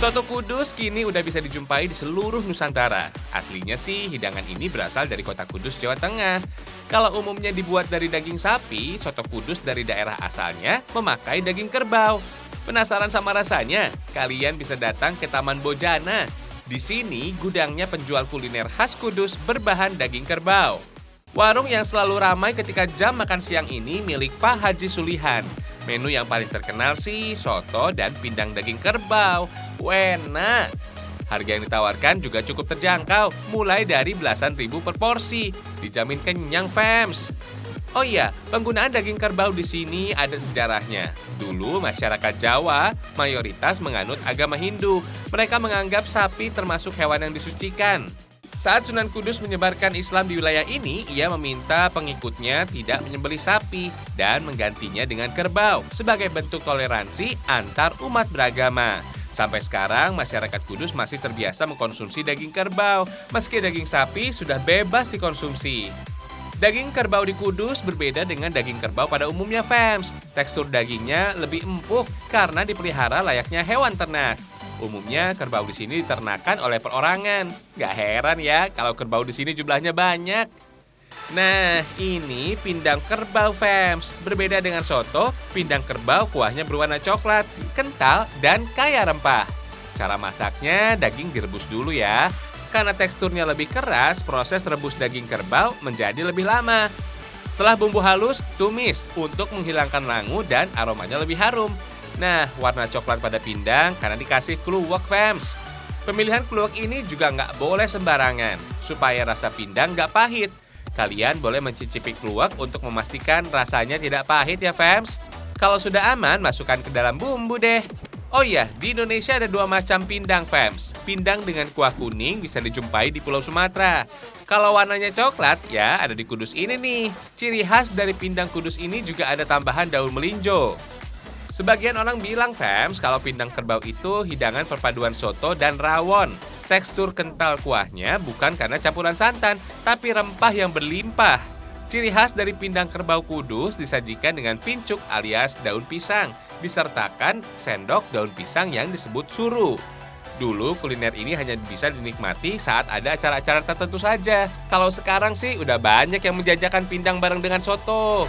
Soto Kudus kini udah bisa dijumpai di seluruh Nusantara. Aslinya sih hidangan ini berasal dari kota Kudus, Jawa Tengah. Kalau umumnya dibuat dari daging sapi, soto Kudus dari daerah asalnya memakai daging kerbau. Penasaran sama rasanya? Kalian bisa datang ke Taman Bojana. Di sini gudangnya penjual kuliner khas Kudus berbahan daging kerbau. Warung yang selalu ramai ketika jam makan siang ini milik Pak Haji Sulihan. Menu yang paling terkenal sih soto dan pindang daging kerbau. Enak. Harga yang ditawarkan juga cukup terjangkau, mulai dari belasan ribu per porsi. Dijamin kenyang, fams. Oh iya, penggunaan daging kerbau di sini ada sejarahnya. Dulu masyarakat Jawa mayoritas menganut agama Hindu. Mereka menganggap sapi termasuk hewan yang disucikan. Saat Sunan Kudus menyebarkan Islam di wilayah ini, ia meminta pengikutnya tidak menyembelih sapi dan menggantinya dengan kerbau sebagai bentuk toleransi antar umat beragama. Sampai sekarang, masyarakat Kudus masih terbiasa mengkonsumsi daging kerbau, meski daging sapi sudah bebas dikonsumsi. Daging kerbau di Kudus berbeda dengan daging kerbau pada umumnya, fams. Tekstur dagingnya lebih empuk karena dipelihara layaknya hewan ternak. Umumnya kerbau di sini diternakan oleh perorangan. Gak heran ya kalau kerbau di sini jumlahnya banyak. Nah, ini pindang kerbau, fams. Berbeda dengan soto, pindang kerbau kuahnya berwarna coklat, kental, dan kaya rempah. Cara masaknya, daging direbus dulu ya. Karena teksturnya lebih keras, proses rebus daging kerbau menjadi lebih lama. Setelah bumbu halus, tumis untuk menghilangkan langu dan aromanya lebih harum. Nah, warna coklat pada pindang karena dikasih kluwek, fams. Pemilihan kluwek ini juga nggak boleh sembarangan, supaya rasa pindang nggak pahit. Kalian boleh mencicipi kluwek untuk memastikan rasanya tidak pahit ya, fams. Kalau sudah aman, masukkan ke dalam bumbu deh. Oh iya, di Indonesia ada dua macam pindang, fams. Pindang dengan kuah kuning bisa dijumpai di Pulau Sumatera. Kalau warnanya coklat, ya ada di Kudus ini nih. Ciri khas dari pindang Kudus ini juga ada tambahan daun melinjo. Sebagian orang bilang, fams, kalau pindang kerbau itu hidangan perpaduan soto dan rawon. Tekstur kental kuahnya bukan karena campuran santan, tapi rempah yang berlimpah. Ciri khas dari pindang kerbau Kudus disajikan dengan pincuk alias daun pisang, disertakan sendok daun pisang yang disebut suru. Dulu kuliner ini hanya bisa dinikmati saat ada acara-acara tertentu saja. Kalau sekarang sih udah banyak yang menjajakan pindang bareng dengan soto.